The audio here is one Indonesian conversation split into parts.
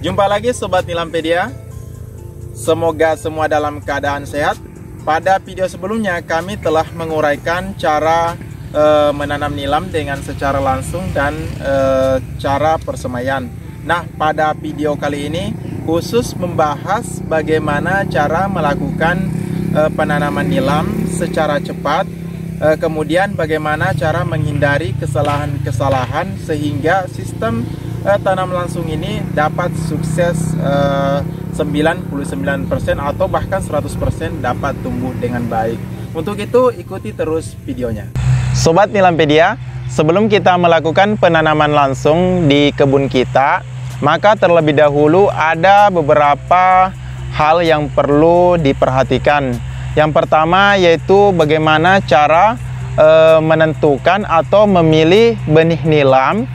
Jumpa lagi Sobat Nilampedia. Semoga semua dalam keadaan sehat. Pada video sebelumnya kami telah menguraikan cara menanam nilam dengan secara langsung dan cara persemaian. Nah, pada video kali ini khusus membahas bagaimana cara melakukan penanaman nilam secara cepat, kemudian bagaimana cara menghindari kesalahan-kesalahan sehingga sistem tanam langsung ini dapat sukses 99% atau bahkan 100% dapat tumbuh dengan baik. Untuk itu ikuti terus videonya. Sobat Nilampedia, sebelum kita melakukan penanaman langsung di kebun kita, maka terlebih dahulu ada beberapa hal yang perlu diperhatikan. Yang pertama yaitu bagaimana cara menentukan atau memilih benih nilam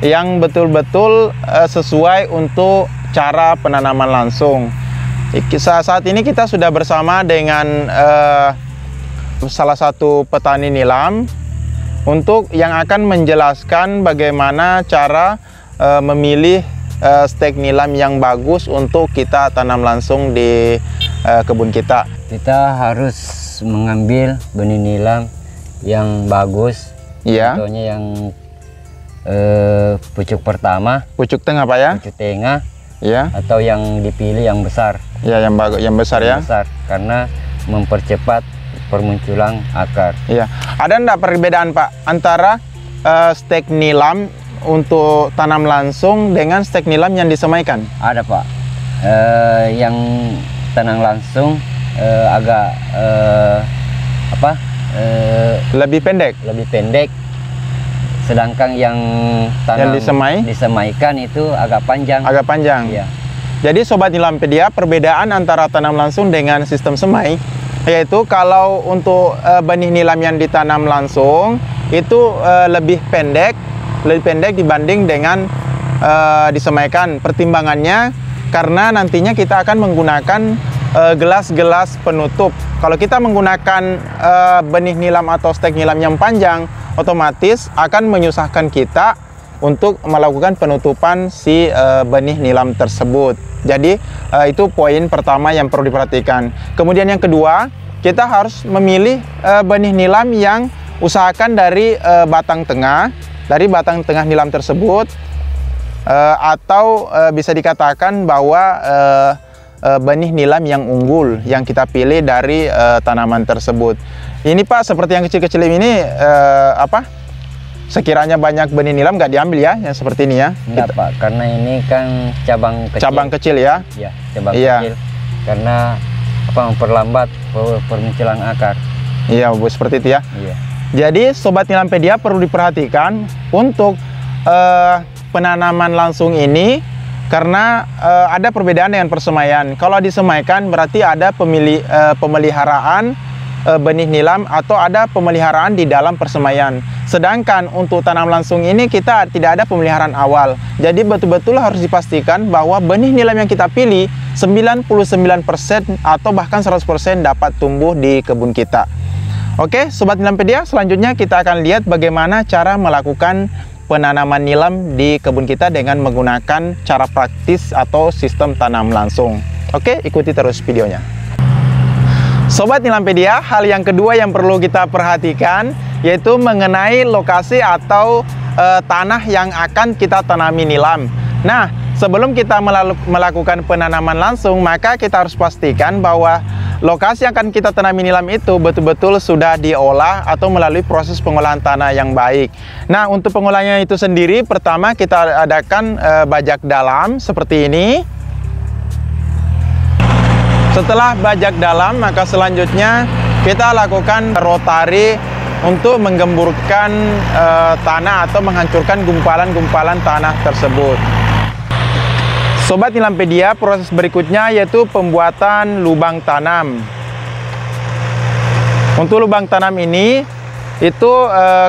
yang betul-betul sesuai untuk cara penanaman langsung. Saat ini kita sudah bersama dengan salah satu petani nilam untuk yang akan menjelaskan bagaimana cara memilih stek nilam yang bagus untuk kita tanam langsung di kebun kita. Kita harus mengambil benih nilam yang bagus, ya. Contohnya yang pucuk pertama, pucuk tengah Pak ya, pucuk tengah, ya, atau yang dipilih yang besar. Ya, yang bagus, yang besar ya. Besar, karena mempercepat permunculan akar. Iya. Ada enggak perbedaan Pak antara stek nilam untuk tanam langsung dengan stek nilam yang disemaikan? Ada Pak. Yang tanam langsung agak lebih pendek. Lebih pendek. Sedangkan yang tanam disemaikan itu agak panjang. Agak panjang. Iya. Jadi Sobat Nilampedia, perbedaan antara tanam langsung dengan sistem semai yaitu kalau untuk benih nilam yang ditanam langsung itu lebih pendek dibanding dengan disemaikan. Pertimbangannya karena nantinya kita akan menggunakan gelas-gelas penutup. Kalau kita menggunakan benih nilam atau stek nilam yang panjang, otomatis akan menyusahkan kita untuk melakukan penutupan si benih nilam tersebut. Jadi itu poin pertama yang perlu diperhatikan. Kemudian yang kedua, kita harus memilih benih nilam yang usahakan dari batang tengah nilam tersebut, atau bisa dikatakan bahwa benih nilam yang unggul yang kita pilih dari tanaman tersebut. Ini Pak, seperti yang kecil-kecil ini sekiranya banyak benih nilam nggak diambil ya, yang seperti ini ya? Enggak Pak, karena ini kan cabang kecil. Cabang kecil ya? Iya, cabang kecil. Karena memperlambat permunculan akar. Iya, Bu, seperti itu ya. Iya. Jadi Sobat Nilampedia perlu diperhatikan untuk penanaman langsung ini karena ada perbedaan dengan persemaian. Kalau disemaikan berarti ada pemeliharaan benih nilam atau ada pemeliharaan di dalam persemaian. Sedangkan untuk tanam langsung ini kita tidak ada pemeliharaan awal. Jadi betul-betul harus dipastikan bahwa benih nilam yang kita pilih 99% atau bahkan 100% dapat tumbuh di kebun kita. Oke, Sobat Nilampedia, selanjutnya kita akan lihat bagaimana cara melakukan penanaman nilam di kebun kita dengan menggunakan cara praktis atau sistem tanam langsung. Oke, ikuti terus videonya. Sobat Nilampedia, hal yang kedua yang perlu kita perhatikan yaitu mengenai lokasi atau tanah yang akan kita tanami nilam. Nah, sebelum kita melakukan penanaman langsung, maka kita harus pastikan bahwa lokasi yang akan kita tanami nilam itu betul-betul sudah diolah atau melalui proses pengolahan tanah yang baik. Nah, untuk pengolahannya itu sendiri, pertama kita adakan bajak dalam seperti ini. Setelah bajak dalam, maka selanjutnya kita lakukan rotari untuk menggemburkan tanah atau menghancurkan gumpalan-gumpalan tanah tersebut. Sobat Nilampedia, proses berikutnya yaitu pembuatan lubang tanam. Untuk lubang tanam ini, itu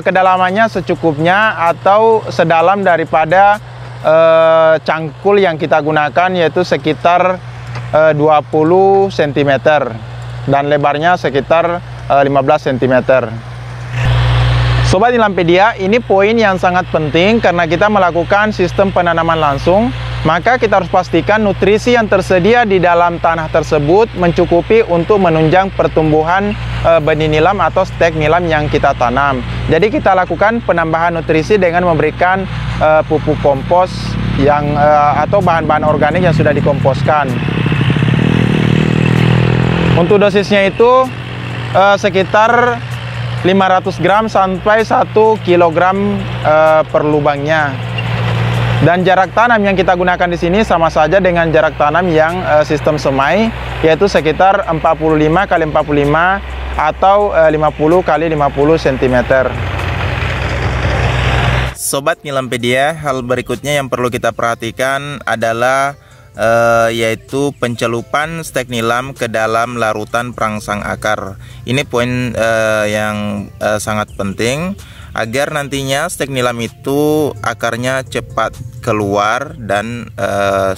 kedalamannya secukupnya atau sedalam daripada cangkul yang kita gunakan, yaitu sekitar 20 cm dan lebarnya sekitar 15 cm. Sobat Nilampedia, ini poin yang sangat penting karena kita melakukan sistem penanaman langsung maka kita harus pastikan nutrisi yang tersedia di dalam tanah tersebut mencukupi untuk menunjang pertumbuhan benih nilam atau stek nilam yang kita tanam. Jadi kita lakukan penambahan nutrisi dengan memberikan pupuk kompos yang atau bahan-bahan organik yang sudah dikomposkan. Untuk dosisnya itu sekitar 500 gram sampai 1 kilogram per lubangnya. Dan jarak tanam yang kita gunakan di sini sama saja dengan jarak tanam yang sistem semai, yaitu sekitar 45 kali 45 atau 50 kali 50 cm. Sobat Nilampedia, hal berikutnya yang perlu kita perhatikan adalah yaitu pencelupan stek nilam ke dalam larutan perangsang akar. Ini poin yang sangat penting agar nantinya stek nilam itu akarnya cepat keluar dan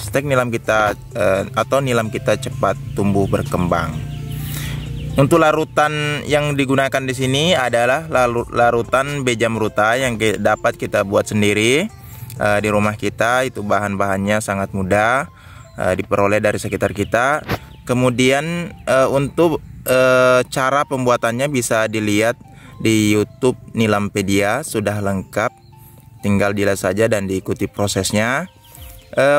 stek nilam kita atau nilam kita cepat tumbuh berkembang. Untuk larutan yang digunakan di sini adalah larutan Bejamruta yang dapat kita buat sendiri di rumah kita. Itu bahan-bahannya sangat mudah diperoleh dari sekitar kita. Kemudian untuk cara pembuatannya bisa dilihat di YouTube Nilampedia, sudah lengkap, tinggal dilihat saja dan diikuti prosesnya.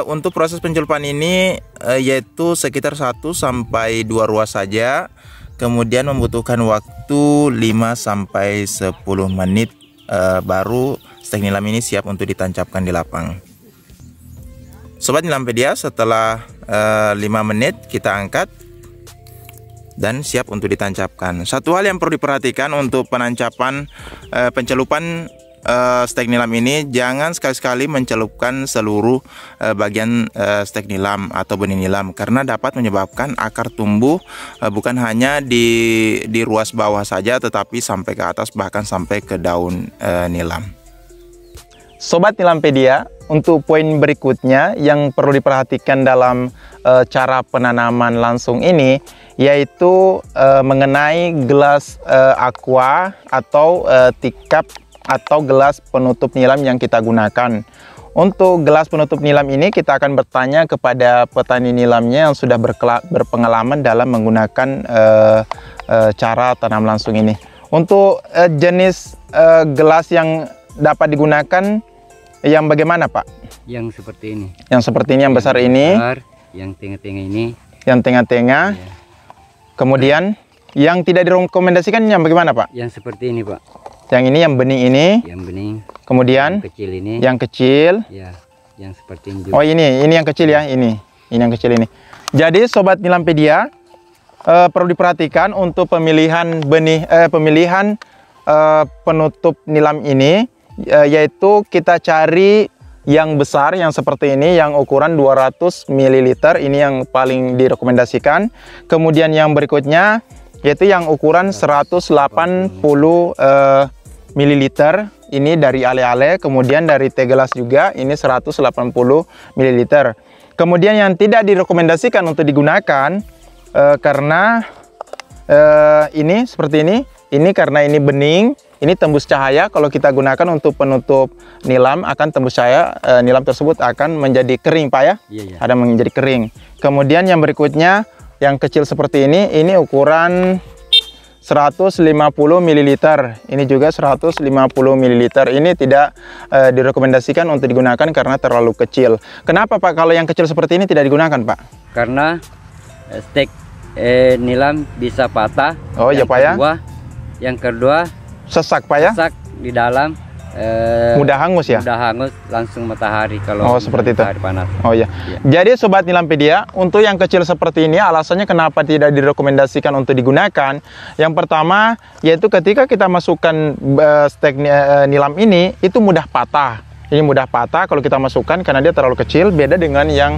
Untuk proses pencelupan ini yaitu sekitar 1 sampai 2 ruas saja, kemudian membutuhkan waktu 5 sampai 10 menit baru stek nilam ini siap untuk ditancapkan di lapang. Sobat Nilampedia, setelah 5 menit kita angkat dan siap untuk ditancapkan. Satu hal yang perlu diperhatikan untuk penancapan pencelupan stek nilam ini, jangan sekali-sekali mencelupkan seluruh bagian stek nilam atau benih nilam, karena dapat menyebabkan akar tumbuh bukan hanya di ruas bawah saja, tetapi sampai ke atas, bahkan sampai ke daun nilam. Sobat Nilampedia, untuk poin berikutnya yang perlu diperhatikan dalam cara penanaman langsung ini, yaitu mengenai gelas aqua atau tikap atau gelas penutup nilam yang kita gunakan. Untuk gelas penutup nilam ini kita akan bertanya kepada petani nilamnya yang sudah berpengalaman dalam menggunakan cara tanam langsung ini. Untuk jenis gelas yang dapat digunakan yang bagaimana, Pak? Yang seperti ini. Yang seperti ini, yang besar ini. Yang tengah-tengah ini. Yang tengah-tengah. Ya. Kemudian yang tidak direkomendasikan yang bagaimana, Pak? Yang seperti ini, Pak. Yang ini, yang bening ini. Yang bening. Kemudian yang kecil ini. Yang kecil. Ya, yang seperti ini juga. Oh, ini yang kecil ya, ini yang kecil ini. Jadi Sobat Nilampedia, perlu diperhatikan untuk pemilihan benih, penutup nilam ini, yaitu kita cari yang besar, yang seperti ini, yang ukuran 200 ml, ini yang paling direkomendasikan. Kemudian yang berikutnya yaitu yang ukuran 180 ml, ini dari ale-ale. Kemudian dari teh gelas juga, ini 180 ml. Kemudian yang tidak direkomendasikan untuk digunakan karena ini seperti ini karena ini bening, ini tembus cahaya. Kalau kita gunakan untuk penutup nilam, akan tembus cahaya, nilam tersebut akan menjadi kering, Pak ya? Iya. Ada menjadi kering. Kemudian yang berikutnya, yang kecil seperti ini ukuran 150 ml. Ini juga 150 ml. Ini tidak direkomendasikan untuk digunakan karena terlalu kecil. Kenapa, Pak, kalau yang kecil seperti ini tidak digunakan, Pak? Karena stek nilam bisa patah. Oh iya, Pak ya? Yang kedua sesak, Pak ya? Sesak di dalam, mudah hangus ya? Mudah hangus langsung matahari kalau seperti itu. Matahari panas. Oh iya. Jadi Sobat Nilampedia, untuk yang kecil seperti ini, alasannya kenapa tidak direkomendasikan untuk digunakan. Yang pertama, yaitu ketika kita masukkan stek nilam ini, itu mudah patah. Ini mudah patah kalau kita masukkan karena dia terlalu kecil, beda dengan yang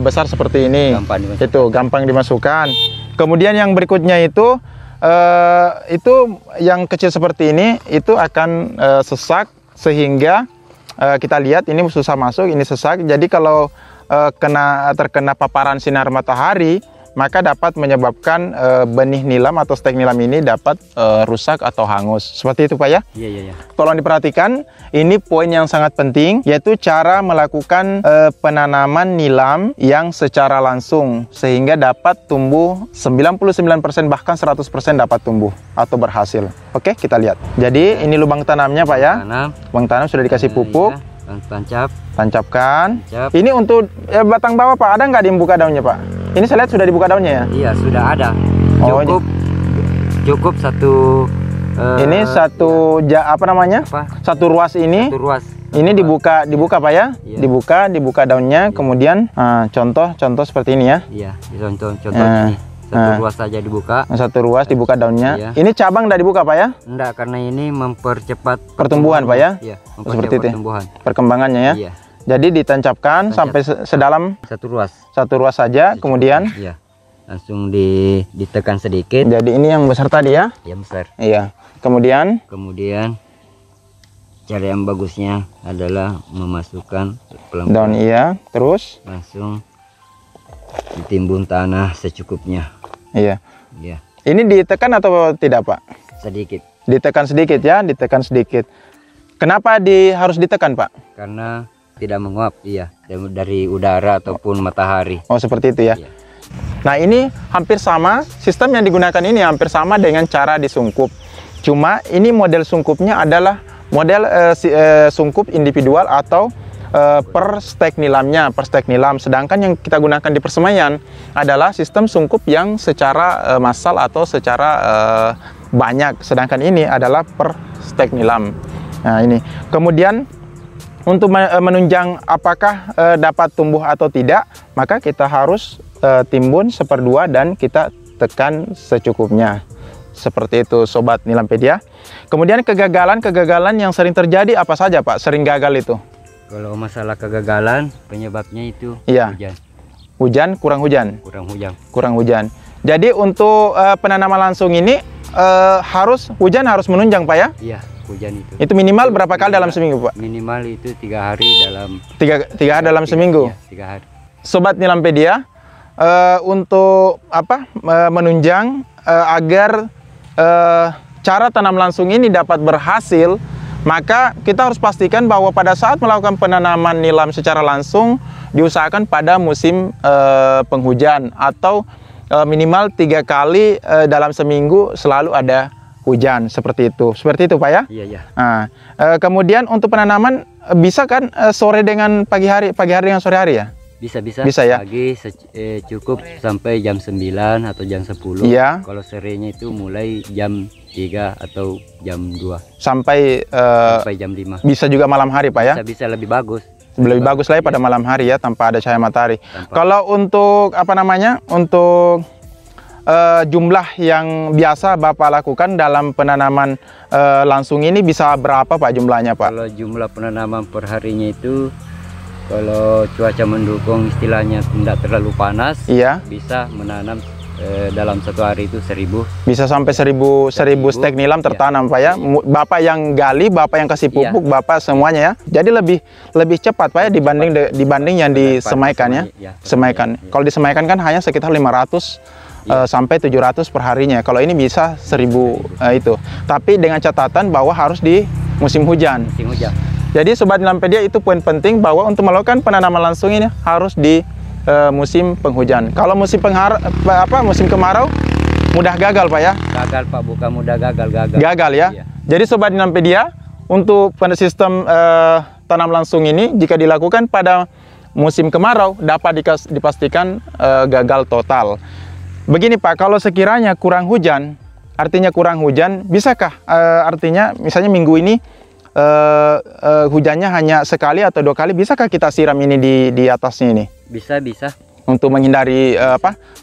besar seperti ini. Itu gampang dimasukkan. Kemudian yang berikutnya itu yang kecil seperti ini itu akan sesak, sehingga kita lihat ini susah masuk, ini sesak. Jadi kalau terkena paparan sinar matahari, maka dapat menyebabkan benih nilam atau stek nilam ini dapat rusak atau hangus. Seperti itu Pak ya? Iya. Tolong diperhatikan, ini poin yang sangat penting, yaitu cara melakukan penanaman nilam yang secara langsung, sehingga dapat tumbuh 99% bahkan 100% dapat tumbuh atau berhasil. Oke, kita lihat. Jadi ini lubang tanamnya Pak ya? Lubang tanam sudah dikasih pupuk. Tancapkan. Ini untuk batang bawah Pak, ada nggak dibuka daunnya Pak? Ini saya lihat sudah dibuka daunnya ya? Iya, sudah ada. Cukup satu. Ini satu satu ruas ini. Satu ruas. Ini dibuka Pak ya? Iya. Dibuka daunnya, kemudian contoh seperti ini ya? Iya, contoh ini. Satu ruas saja dibuka. Satu ruas dibuka daunnya. Iya. Ini cabang udah dibuka Pak ya? Enggak, karena ini mempercepat pertumbuhan Pak ya? Iya, seperti itu. Perkembangannya ya? Iya. Jadi ditancapkan sampai sedalam satu ruas. Satu ruas saja, kemudian iya. Langsung ditekan sedikit. Jadi ini yang besar tadi ya? Yang besar. Iya. Kemudian cara yang bagusnya adalah memasukkan daun iya, terus langsung ditimbun tanah secukupnya. Iya. Iya. Ini ditekan atau tidak Pak? Sedikit. Ditekan sedikit ya, ditekan sedikit. Kenapa harus ditekan Pak? Karena tidak menguap, iya, dari udara ataupun matahari. Oh seperti itu ya. Iya. Nah ini hampir sama, sistem yang digunakan ini hampir sama dengan cara disungkup. Cuma ini model sungkupnya adalah model sungkup individual atau per stek nilamnya, per stek nilam. Sedangkan yang kita gunakan di persemaian adalah sistem sungkup yang secara massal atau secara banyak. Sedangkan ini adalah per stek nilam. Nah ini. Kemudian untuk menunjang apakah dapat tumbuh atau tidak, maka kita harus timbun 1/2 dan kita tekan secukupnya. Seperti itu Sobat Nilampedia. Kemudian kegagalan yang sering terjadi apa saja Pak? Sering gagal itu? Kalau masalah kegagalan, penyebabnya itu iya. Hujan, kurang hujan. Kurang hujan. Jadi untuk penanaman langsung ini hujan harus menunjang Pak ya? Iya. Hujan itu minimal berapa kali dalam seminggu Pak? Minimal itu 3 hari dalam tiga hari dalam seminggu. Iya, 3 hari. Sobat Nilampedia, untuk menunjang agar cara tanam langsung ini dapat berhasil, maka kita harus pastikan bahwa pada saat melakukan penanaman nilam secara langsung diusahakan pada musim penghujan atau minimal 3 kali dalam seminggu selalu ada hujan, seperti itu Pak ya? Iya. Nah, kemudian untuk penanaman bisa kan sore dengan pagi hari dengan sore hari ya? Bisa ya? Pagi cukup sampai jam 9 atau jam 10. Iya. Kalau sorenya itu mulai jam 3 atau jam 2 sampai jam 5. Bisa juga malam hari Pak ya? Bisa lebih bagus. Lebih bagus lagi pada malam hari ya, tanpa ada cahaya matahari. Kalau untuk untuk jumlah yang biasa Bapak lakukan dalam penanaman langsung ini bisa berapa Pak jumlahnya Pak? Kalau jumlah penanaman per harinya itu, kalau cuaca mendukung istilahnya tidak terlalu panas, iya, bisa menanam dalam satu hari itu 1000. Bisa sampai 1000 stek nilam tertanam Pak ya? Bapak yang gali, Bapak yang kasih pupuk, Bapak semuanya ya. Jadi lebih cepat Pak ya dibanding yang disemaikan ya. Semaikan. Kalau disemaikan kan hanya sekitar 500 sampai 700 per harinya. Kalau ini bisa 1000 itu. Tapi dengan catatan bahwa harus di musim hujan. Jadi Sobat Nilampedia, itu poin penting bahwa untuk melakukan penanaman langsung ini harus di musim penghujan. Kalau musim musim kemarau mudah gagal Pak ya? Gagal Pak, bukan mudah gagal. Gagal ya? Iya. Jadi Sobat Nilampedia, untuk sistem tanam langsung ini jika dilakukan pada musim kemarau dapat dipastikan gagal total. Begini Pak, kalau sekiranya kurang hujan, artinya kurang hujan, bisakah artinya misalnya minggu ini hujannya hanya sekali atau 2 kali, bisakah kita siram ini di atasnya ini? Bisa. Untuk menghindari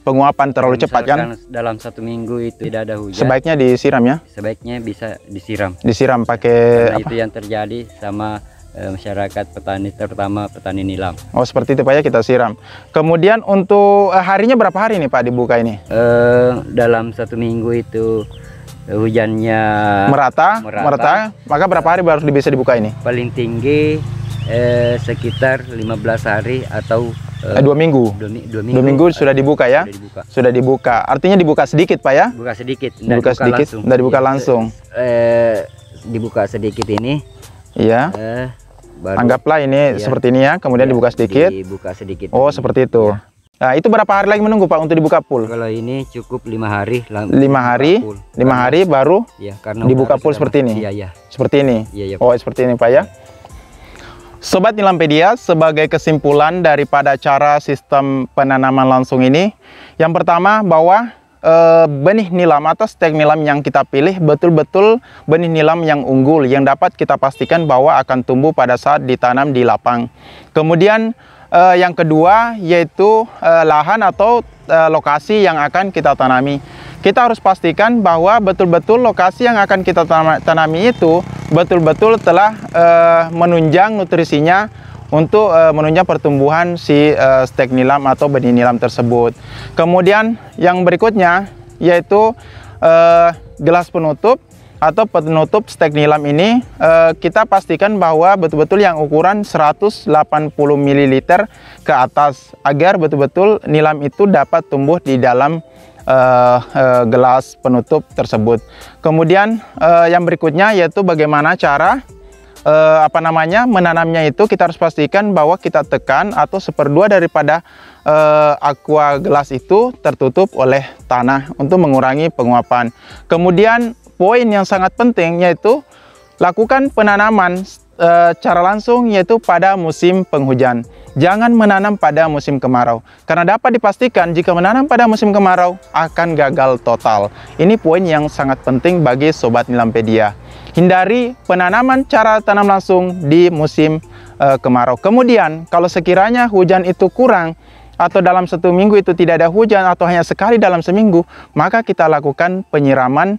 penguapan terlalu cepat kan? Dalam 1 minggu itu tidak ada hujan. Sebaiknya disiram ya? Sebaiknya bisa disiram. Disiram pakai apa? Itu yang terjadi sama masyarakat petani, terutama petani nilam. Oh seperti itu Pak ya, kita siram. Kemudian untuk harinya berapa hari nih Pak dibuka ini? Dalam 1 minggu itu hujannya merata, maka berapa hari baru bisa dibuka ini? Paling tinggi sekitar 15 hari atau 2 minggu. 2 minggu sudah dibuka ya? Sudah dibuka. Artinya dibuka sedikit Pak ya? Buka sedikit. Dibuka sedikit, tidak dibuka langsung. Dibuka sedikit ini. Iya. Anggaplah ini seperti ini ya, kemudian dibuka sedikit. Dibuka sedikit. Oh, seperti itu. Ya. Nah, itu berapa hari lagi menunggu Pak untuk dibuka full? Kalau ini cukup 5 hari. 5 hari, 5 hari baru ya, karena dibuka full seperti ini. Iya. Seperti ini. Iya, oh, seperti ini Pak ya. Sobat Nilampedia, sebagai kesimpulan daripada cara sistem penanaman langsung ini, yang pertama bahwa benih nilam atau stek nilam yang kita pilih betul-betul benih nilam yang unggul, yang dapat kita pastikan bahwa akan tumbuh pada saat ditanam di lapang. Kemudian yang kedua yaitu lahan atau lokasi yang akan kita tanami. Kita harus pastikan bahwa betul-betul lokasi yang akan kita tanami itu betul-betul telah menunjang nutrisinya untuk menunjang pertumbuhan si stek nilam atau benih nilam tersebut. Kemudian yang berikutnya yaitu gelas penutup atau penutup stek nilam ini kita pastikan bahwa betul-betul yang ukuran 180 ml ke atas agar betul-betul nilam itu dapat tumbuh di dalam gelas penutup tersebut. Kemudian yang berikutnya yaitu bagaimana cara menanamnya itu. Kita harus pastikan bahwa kita tekan atau 1/2 daripada aqua gelas itu tertutup oleh tanah untuk mengurangi penguapan. Kemudian poin yang sangat penting yaitu lakukan penanaman cara langsung yaitu pada musim penghujan. Jangan menanam pada musim kemarau, karena dapat dipastikan jika menanam pada musim kemarau akan gagal total. Ini poin yang sangat penting bagi Sobat Nilampedia. Hindari penanaman cara tanam langsung di musim kemarau. Kemudian kalau sekiranya hujan itu kurang atau dalam 1 minggu itu tidak ada hujan atau hanya sekali dalam seminggu, maka kita lakukan penyiraman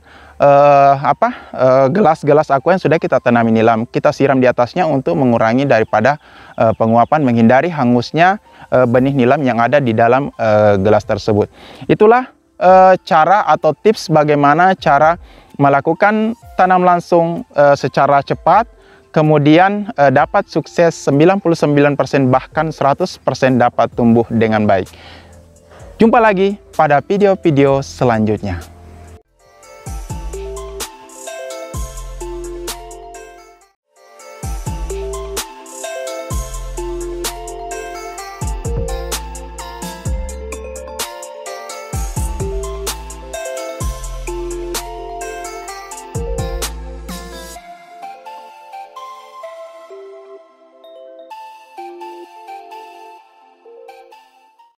gelas-gelas aqua yang sudah kita tanami nilam. Kita siram di atasnya untuk mengurangi daripada penguapan, menghindari hangusnya benih nilam yang ada di dalam gelas tersebut. Itulah cara atau tips bagaimana cara melakukan tanam langsung secara cepat, kemudian dapat sukses 99% bahkan 100% dapat tumbuh dengan baik. Jumpa lagi pada video-video selanjutnya.